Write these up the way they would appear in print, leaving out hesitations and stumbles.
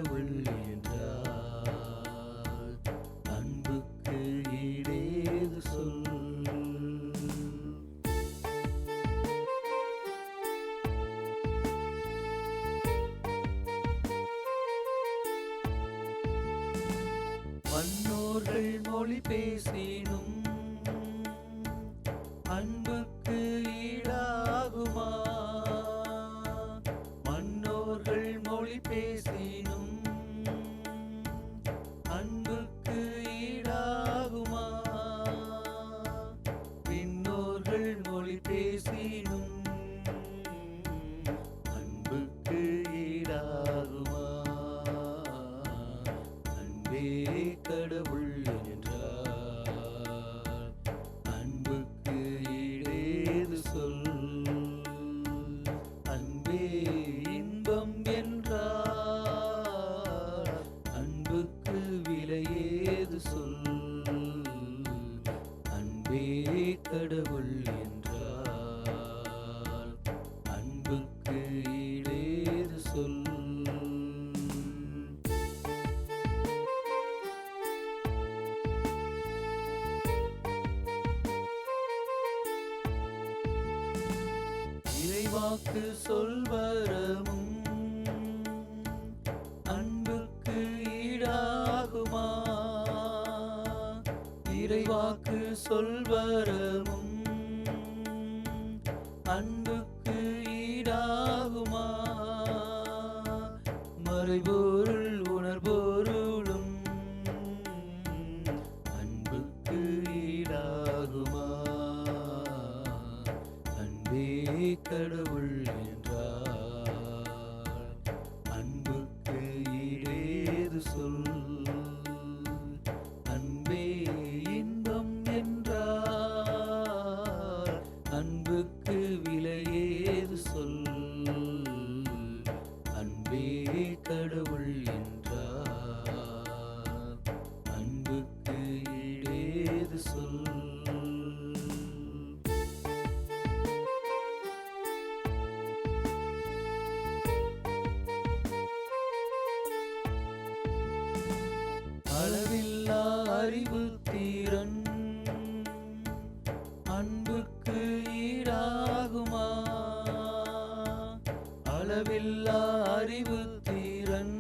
கடவுள் என்றால் அன்புக்கு ஈடேது சொல். மன்னோர்கள் மொழி பேசினும் அன்புக்கு ஈடாகுமா? மன்னோர்கள் மொழி பேசினும் அன்புக்கு ஈடாகுமா? விண்ணோர்கள் மொழி பேசினும் அன்புக்கு ஈடாகுமா? அன்பே கடவுள் என்றால் அன்புக்கு ஈடேது சொல். அன்பே இன்பம் என்றால் அன்புக்கு விலையேது சொல். அன்பே கடவுள் என்றால் அன்புக்கு ஈடேது சொல். இறைவாக்கு சொல்வரமும் அன்புக்கு ஈடாகுமா? இறைவாக்கு சொல்வரமும் அன்புக்கு ஈடாகுமா? மறைபொருள் உணர்பொருளும் அன்புக்கு ஈடாகுமா? அன்பே கடவுள் என்றால் அன்புக்கு ஈடேது சொல். அன்பே இன்பம் என்றால் அன்புக்கு விலையேது சொல். அன்பே கடவுள் என்றால் அன்புக்கு ஈடேது சொல். அளவில்லா அறிவு தீரன் அன்புக்கு ஈடாகுமா? அளவில்லா அறிவு தீரன்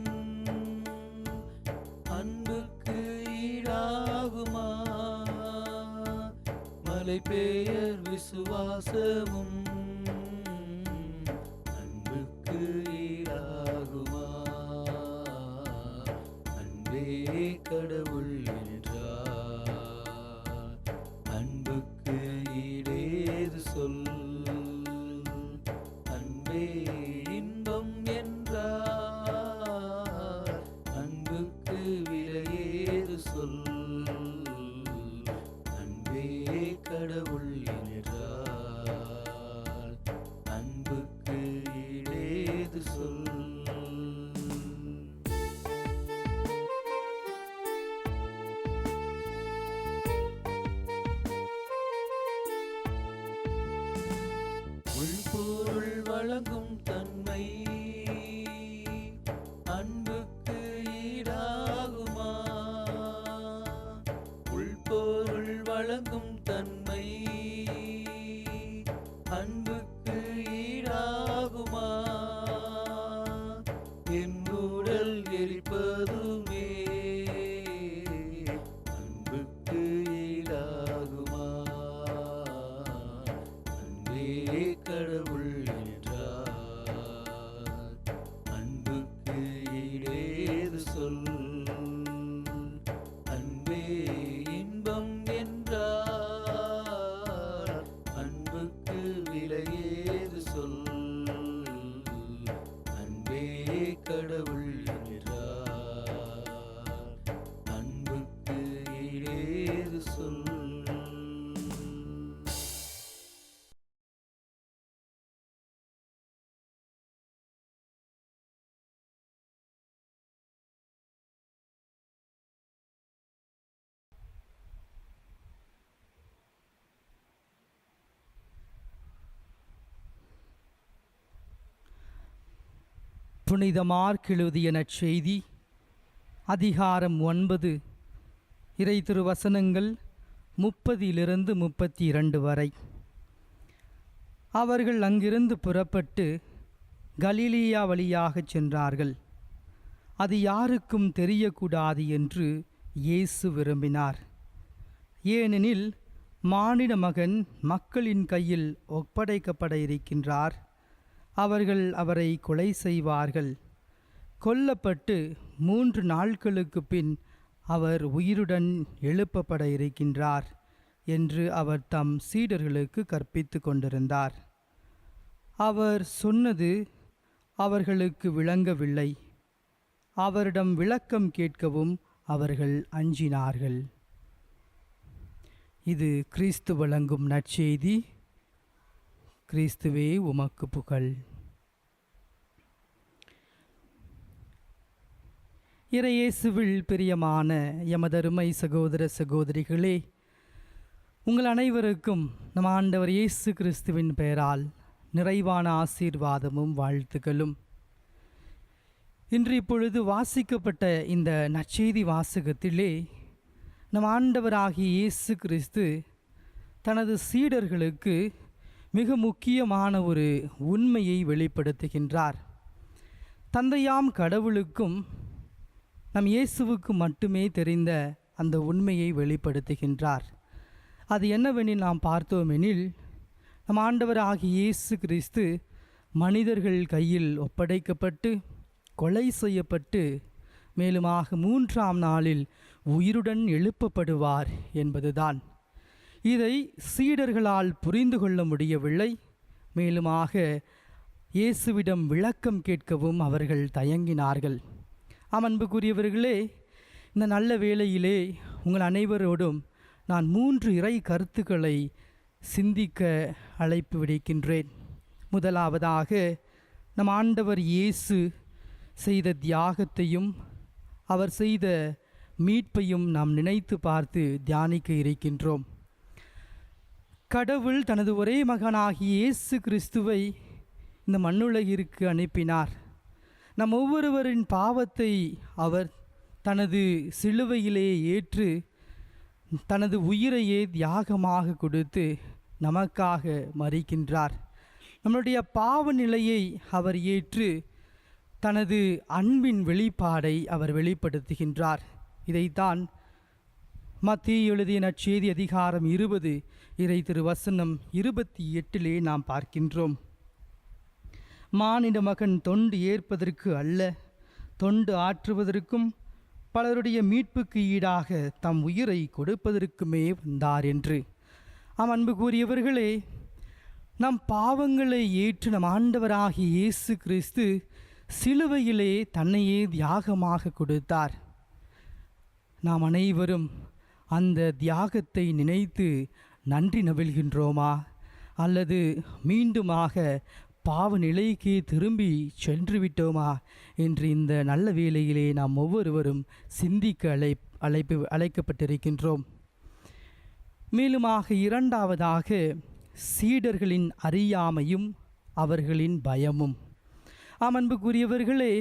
அன்புக்கு ஈடாகுமா? மலை பெயர் விசுவாசமும் அன்புக்கு ஈடாகுமா? அன்பே கடவுள் என்றால் அன்புக்கு ஈடேது சொல். அன்பே இன்பம் என்றால் அன்புக்கு விலையேது சொல். அன்பே கடவுள் என்றால் அன்புக்கு ஈடேது சொல். உள்பொருள் வழங்கும் தன்மை அன்புக்கு ஈடாகுமா? உள்பொருள் வழங்கும் தன்மை அன்புக்கு ஈடாகுமா? என் உடல் எரிப்பதுமே அன்புக்கு ஈடாகுமா? அன்பே கடவுள் என்றால் அன்புக்கு ஈடேது சொல். அன்பே இன்பம் என்றால் அன்புக்கு விலையேது சொல். அன்பே கடவுள் என்றால் அன்புக்கு ஈடேது சொல். புனித மார்க் எழுதிய நற்செய்தி அதிகாரம் 9 இறை திருவசனங்கள் 30-32 வரை. அவர்கள் அங்கிருந்து புறப்பட்டு கலிலேயா வழியாகச் சென்றார்கள். அது யாருக்கும் தெரியக்கூடாது என்று இயேசு விரும்பினார். ஏனெனில் மானிட மகன் மக்களின் கையில் ஒப்படைக்கப்பட இருக்கின்றார். அவர்கள் அவரை கொலை செய்வார்கள். கொல்லப்பட்டு 3 நாட்களுக்கு பின் அவர் உயிருடன் எழுப்பப்பட இருக்கின்றார் என்று அவர் தம் சீடர்களுக்கு கற்பித்து கொண்டிருந்தார். அவர் சொன்னது அவர்களுக்கு விளங்கவில்லை. அவரிடம் விளக்கம் கேட்கவும் அவர்கள் அஞ்சினார்கள். இது கிறிஸ்து வழங்கும் நற்செய்தி. கிறிஸ்துவே உமக்கு புகழ். இறையேசுவில் பிரியமான எமதருமை சகோதர சகோதரிகளே, உங்கள் அனைவருக்கும் நம் ஆண்டவர் இயேசு கிறிஸ்துவின் பெயரால் நிறைவான ஆசீர்வாதமும் வாழ்த்துக்களும். இன்று இப்பொழுது வாசிக்கப்பட்ட இந்த நற்செய்தி வாசகத்திலே நம் ஆண்டவராகிய இயேசு கிறிஸ்து தனது சீடர்களுக்கு மிக முக்கியமான ஒரு உண்மையை வெளிப்படுத்துகின்றார். தந்தையாம் கடவுளுக்கும் நம் இயேசுவுக்கு மட்டுமே தெரிந்த அந்த உண்மையை வெளிப்படுத்துகின்றார். அது என்னவெனில் நாம் பார்த்தோமெனில், நம் ஆண்டவராகிய இயேசு கிறிஸ்து மனிதர்கள் கையில் ஒப்படைக்கப்பட்டு கொலை செய்யப்பட்டு மேலுமாக 3ஆம் நாளில் உயிருடன் எழுப்பப்படுவார் என்பதுதான். இதை சீடர்களால் புரிந்து கொள்ள முடியவில்லை. மேலுமாக இயேசுவிடம் விளக்கம் கேட்கவும் அவர்கள் தயங்கினார்கள். அன்புக்குரியவர்களே, இந்த நல்ல வேளையிலே உங்கள் அனைவரோடும் நான் 3 இறை கருத்துக்களை சிந்திக்க அழைப்பு விடுக்கின்றேன். முதலாவதாக, நம் ஆண்டவர் இயேசு செய்த தியாகத்தையும் அவர் செய்த மீட்பையும் நாம் நினைத்து பார்த்து தியானிக்க இருக்கின்றோம். கடவுள் தனது ஒரே மகனாகிய இயேசு கிறிஸ்துவை இந்த மண்ணுலகிற்கு அனுப்பினார். நம் ஒவ்வொருவரின் பாவத்தை அவர் தனது சிலுவையிலே ஏற்று தனது உயிரையே தியாகமாக கொடுத்து நமக்காக மரிக்கின்றார். நம்முடைய பாவ நிலையை அவர் ஏற்று தனது அன்பின் வெளிப்பாடை அவர் வெளிப்படுத்துகின்றார். இதைத்தான் மத்தேயு எழுதிய நற்செய்தி அதிகாரம் 20 இறை திருவசனம் 28 நாம் பார்க்கின்றோம். மானிட மகன் தொண்டு ஏற்பதற்கு அல்ல, தொண்டு ஆற்றுவதற்கும் பலருடைய மீட்புக்கு ஈடாக தம் உயிரை கொடுப்பதற்குமே வந்தார் என்று. அன்பு கூறியவர்களே, நம் பாவங்களை ஏற்று நம் ஆண்டவராகிய இயேசு கிறிஸ்து சிலுவையிலே தன்னையே தியாகமாக கொடுத்தார். நாம் அனைவரும் அந்த தியாகத்தை நினைத்து நன்றி நவிழ்கின்றோமா, அல்லது மீண்டுமாக பாவ நிலைக்கு திரும்பி சென்று விட்டோமா என்று இந்த நல்ல வேளையிலே நாம் ஒவ்வொருவரும் சிந்திக்க அழைக்கப்பட்டிருக்கின்றோம். மேலுமாக இரண்டாவதாக, சீடர்களின் அறியாமையும் அவர்களின் பயமும். அன்புக்குரியவர்களே,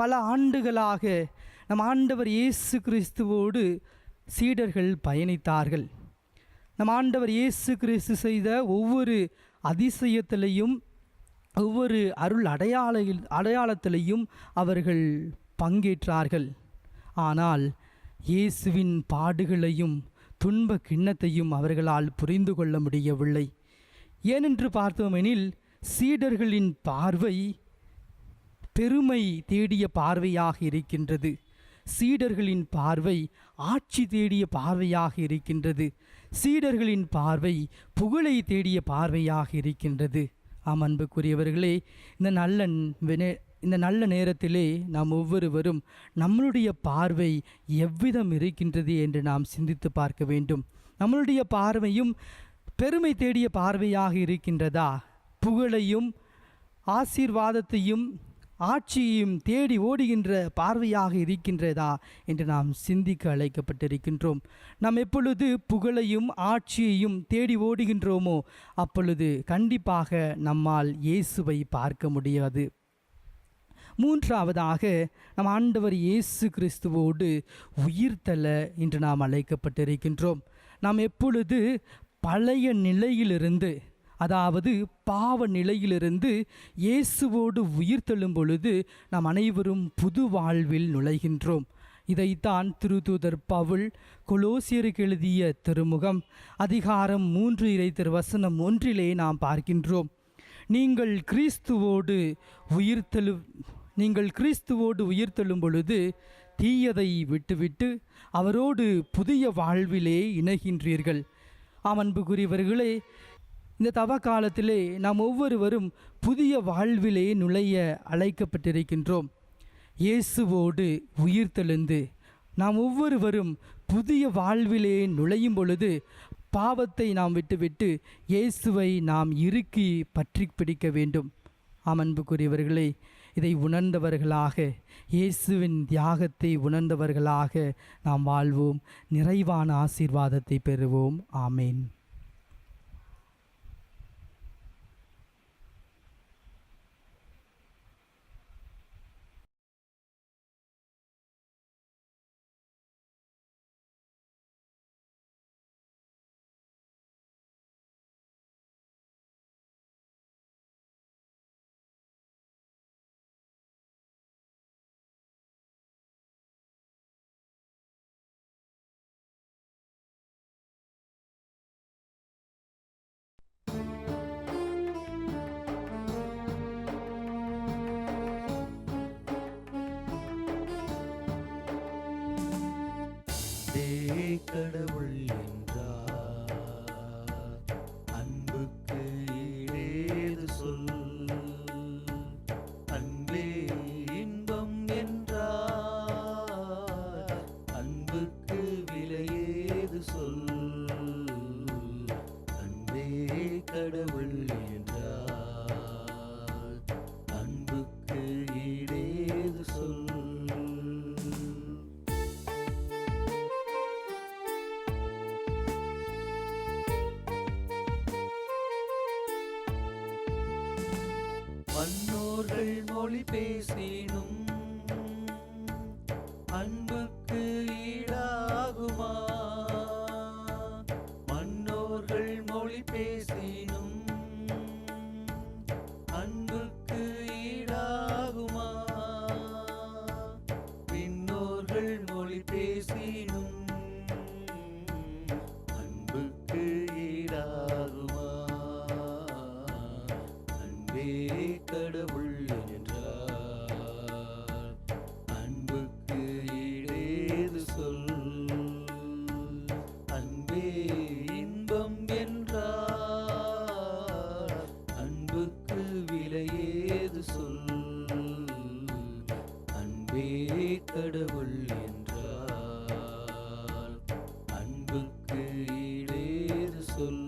பல ஆண்டுகளாக நம் ஆண்டவர் இயேசு கிறிஸ்துவோடு சீடர்கள் பயணித்தார்கள். நம் ஆண்டவர் இயேசு கிறிஸ்து செய்த ஒவ்வொரு அதிசயத்திலையும் ஒவ்வொரு அருள் அடையாளத்திலையும் அவர்கள் பங்கேற்றார்கள். ஆனால் இயேசுவின் பாடுகளையும் துன்ப கிண்ணத்தையும் அவர்களால் புரிந்து கொள்ள முடியவில்லை. ஏனென்று பார்த்தோமெனில், சீடர்களின் பார்வை பெருமை தேடிய பார்வையாக இருக்கின்றது. சீடர்களின் பார்வை ஆட்சி தேடிய பார்வையாக இருக்கின்றது. சீடர்களின் பார்வை புகழை தேடிய பார்வையாக இருக்கின்றது. அன்புக்குரியவர்களே, இந்த நல்ல நேரத்திலே நாம் ஒவ்வொருவரும் நம்மளுடைய பார்வை எவ்விதம் இருக்கின்றது என்று நாம் சிந்தித்து பார்க்க வேண்டும். நம்மளுடைய பார்வையும் பெருமை தேடிய பார்வையாக இருக்கின்றதா, புகழையும் ஆசீர்வாதத்தையும் ஆட்சியையும் தேடி ஓடுகின்ற பார்வையாக இருக்கின்றதா என்று நாம் சிந்திக்க அழைக்கப்பட்டிருக்கின்றோம். நாம் எப்பொழுது புகழையும் ஆட்சியையும் தேடி ஓடுகின்றோமோ அப்பொழுது கண்டிப்பாக நம்மால் இயேசுவை பார்க்க முடியாது. மூன்றாவதாக நம் ஆண்டவர் இயேசு கிறிஸ்துவோடு உயிர்த்தெழ இன்று நாம் அழைக்கப்பட்டிருக்கின்றோம். நாம் எப்பொழுது பழைய நிலையிலிருந்து, அதாவது பாவ நிலையிலிருந்து இயேசுவோடு உயிர்த்தெழும் பொழுது நாம் அனைவரும் புது வாழ்வில் நுழைகின்றோம். இதைத்தான் திருத்தூதர் பவுல் கொலோசியருக்கு எழுதிய திருமுகம் அதிகாரம் 3 இறைத்திருவசனம் 1 நாம் பார்க்கின்றோம். நீங்கள் கிறிஸ்துவோடு உயிர்த்தெழும் பொழுது தீயதை விட்டுவிட்டு அவரோடு புதிய வாழ்விலே இணைகின்றீர்கள். அன்புக்குரியவர்களே, இந்த தவ காலத்திலே நாம் ஒவ்வொருவரும் புதிய வாழ்விலே நுழைய அழைக்கப்பட்டிருக்கின்றோம். இயேசுவோடு உயிர்த்தெழுந்து நாம் ஒவ்வொருவரும் புதிய வாழ்விலே நுழையும் பொழுது பாவத்தை நாம் விட்டுவிட்டு இயேசுவை நாம் இறுக்கி பற்றி பிடிக்க வேண்டும். அன்புக்குரியவர்களே, இதை உணர்ந்தவர்களாக, இயேசுவின் தியாகத்தை உணர்ந்தவர்களாக நாம் வாழ்வோம். நிறைவான ஆசீர்வாதத்தை பெறுவோம். ஆமேன். கடவுள் என்றார், அன்புக்கு ஈடேது சொல். அன்பே இன்பம் என்றார், அன்புக்கு விலையேது சொல். அன்பே கடவுள் என்றார், அன்புக்கு ஈடேது சொல். மன்னோர்கள் மொழி பேசினும் அன்புக்கு ஈடாகுமா? மன்னோர்கள் மொழி பேசினும் அன்புக்கு ஈடாகுமா? விண்ணோர்கள் மொழி பேசினும் அன்புக்கு ஈடாகுமா? அன்பே கடவுள் என்றார், அன்புக்கு ஈடேது சொல். அன்பே இன்பம் என்றார், அன்புக்கு விலையேது சொல். அன்பே கடவுள் என்றார், அன்புக்கு ஈடேது சொல்.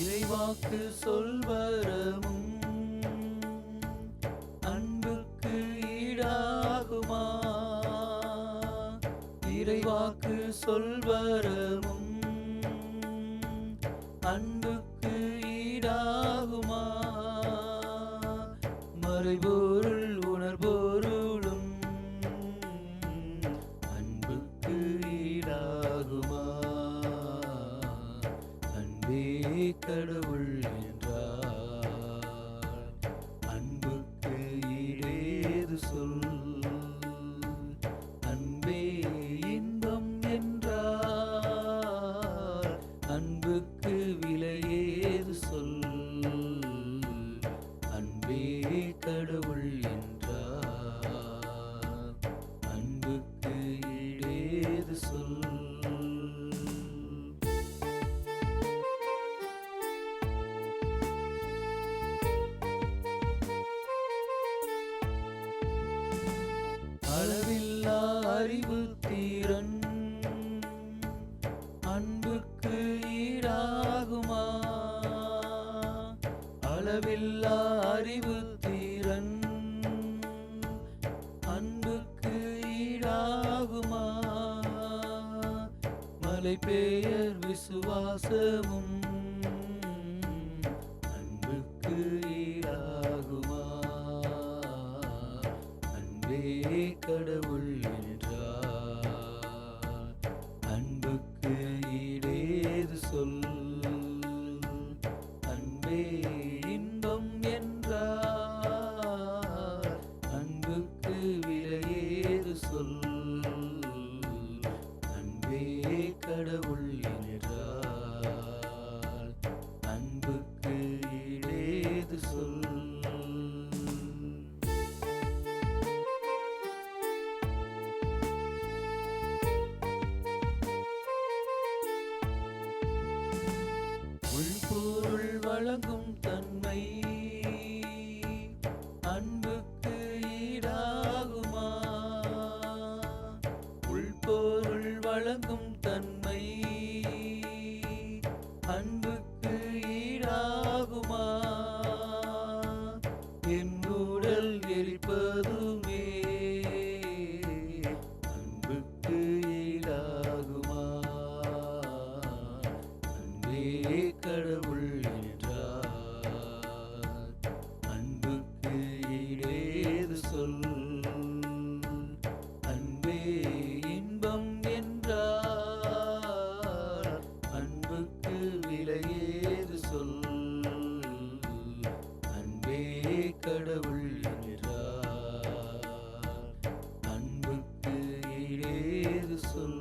இறைவாக்கு சொல்வரமும் அன்புக்கு ஈடாகுமா? இறைவாக்கு சொல்வரமும் அன்புக்கு ஈடாகுமா? மறைபொருள் உணர்பொருளும் அன்புக்கு ஈடாகுமா? அன்பே கடவுள் என்றார், அன்புக்கு ஈடேது சொல். அன்பே இன்பம் என்றார், அன்புக்கு விலையேது சொல். அன்பே கடவுள் என்றார், அன்புக்கு ஈடேது சொல். அளவில்லா அறிவு திறன் அன்புக்கு ஈடாகுமா? அளவில்லா அறிவு திறன் அன்புக்கு ஈடாகுமா? தந்தை பெயர் விசுவாசமும் அன்புக்கு ஈடாகுமா? அன்பே கடவுள் என்றார். அன்புக்கு ஈடேது சொல்? அன்பே இன்பம் என்றார். அன்புக்கு விலையேது சொல்? அன்பே கடவுள் என்றார். அன்புக்கு ஈடேது சொல்? உள்பொருள் வழங்கும் தன்மை அன்புக்கு ஈடாகுமா? உள்பொருள் வழங்கும் தன்மை அன்புக்கு ஈடாகுமா? என் உடல் எரிப்பதுமே அன்புக்கு ஈடாகுமா? அன்பே கடவுள் என்றார். அன்புக்கு ஈடேது சொல்? அன்பே இன்பம் என்றார். அன்புக்கு விலையேது சொல்? அன்பே கடவுள் என்றார். அன்புக்கு ஈடேது சொல்?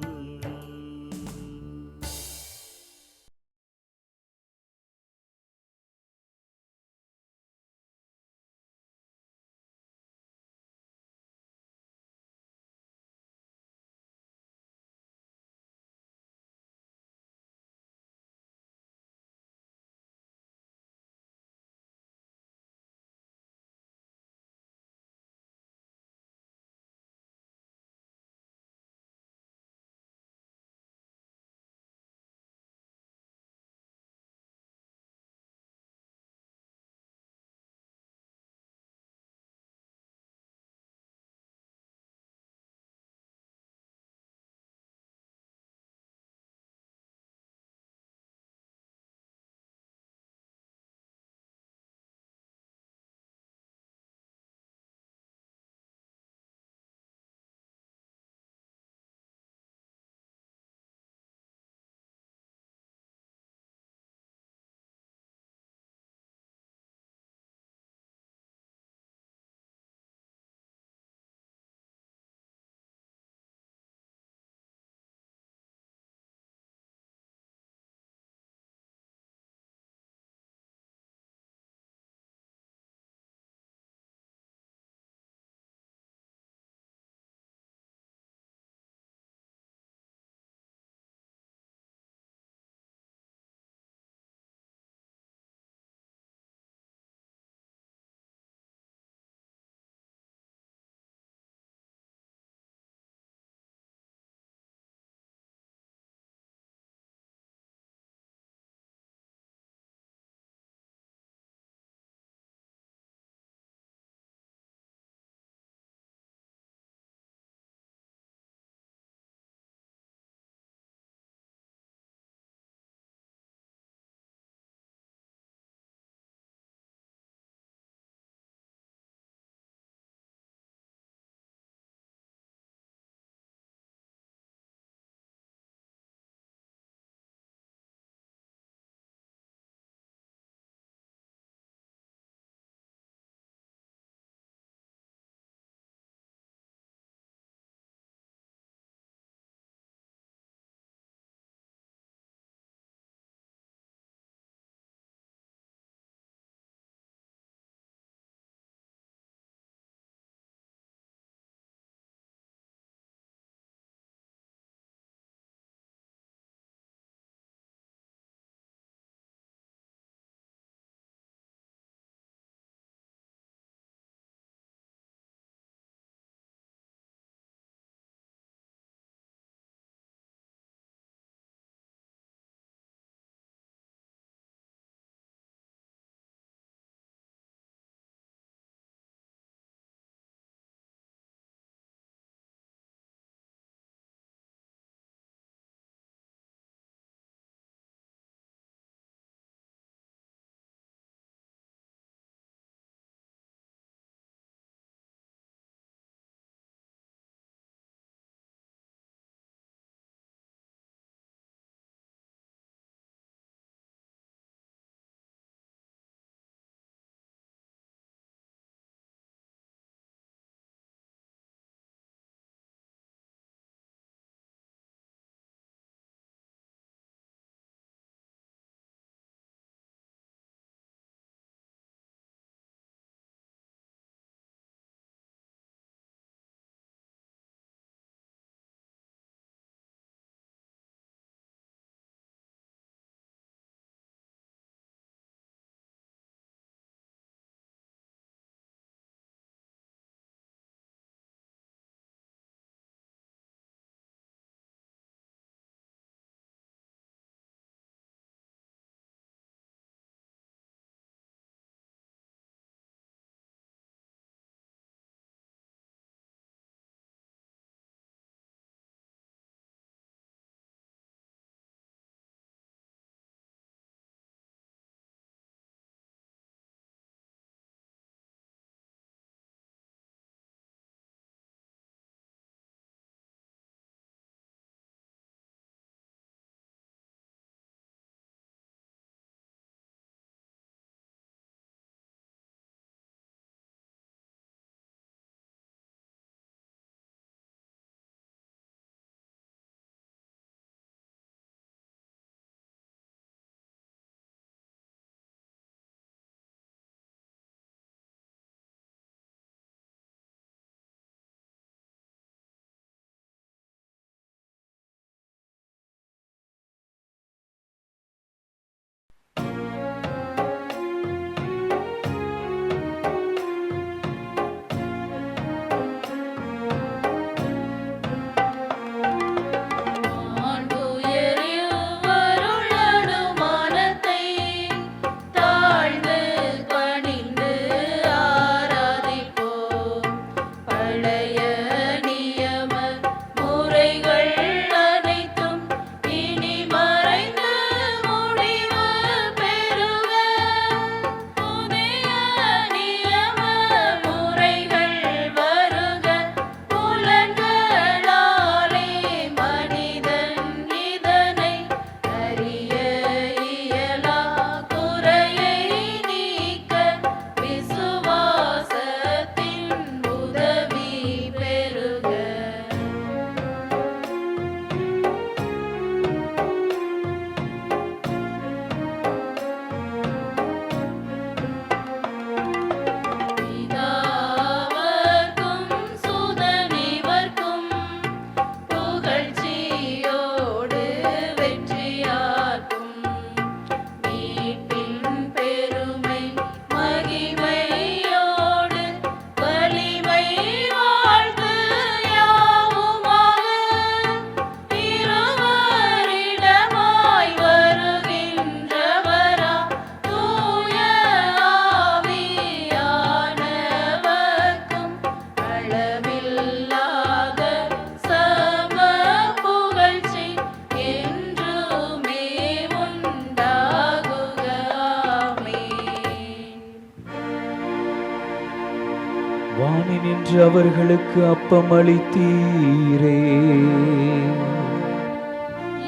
நின்று அவர்களுக்கு அப்பம் அளித்தீரே.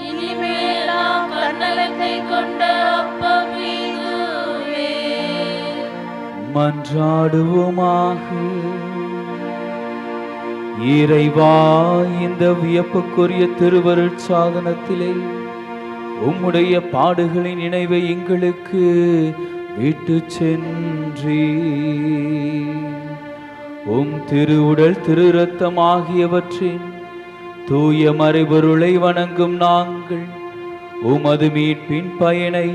இனிமேலாம் கண்ணலத்தை கொண்ட அப்பம் இதுவே. மன்றாடுவோமாக. இறைவா, இந்த வியப்புக்குரிய திருவருட் சாதனத்திலே உம்முடைய பாடுகளின் நினைவை எங்களுக்கு விட்டு சென்றீ. உம் திருவுடல் திரு இரத்தம் ஆகியவற்றின் தூய மறைபொருளை வணங்கும் நாங்கள் உமது மீட்பின் பயனை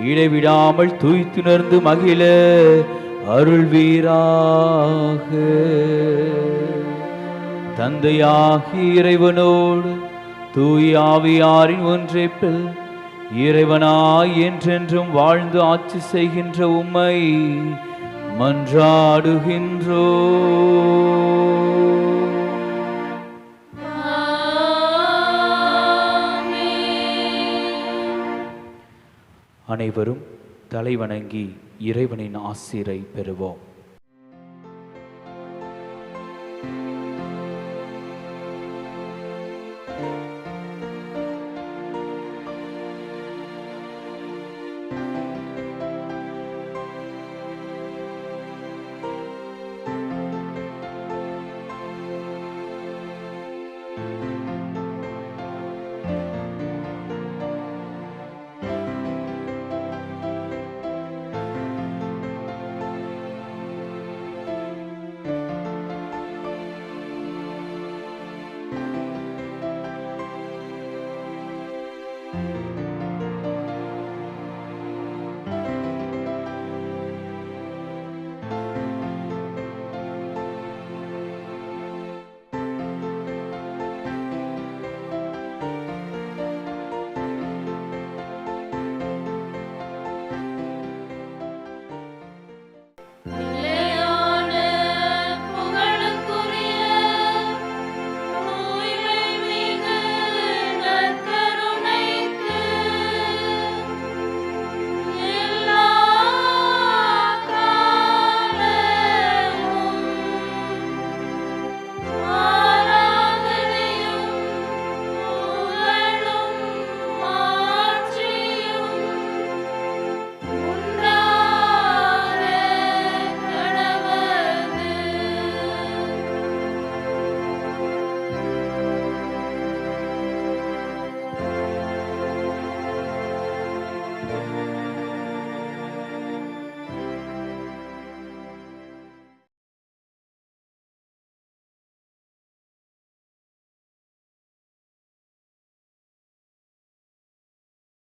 இடைவிடாமல் தூய்த்துணர்ந்து மகிழ அருள்வீராக. தந்தையாகிய இறைவனோடு தூய ஆவியாரின் ஒன்றைப்பில் இறைவனாய் என்றென்றும் வாழ்ந்து ஆட்சி செய்கின்ற உம்மை மன்றாடுகின்றோ. அனைவரும் தலைவணங்கி இறைவனின் ஆசீரை பெறுவோம்.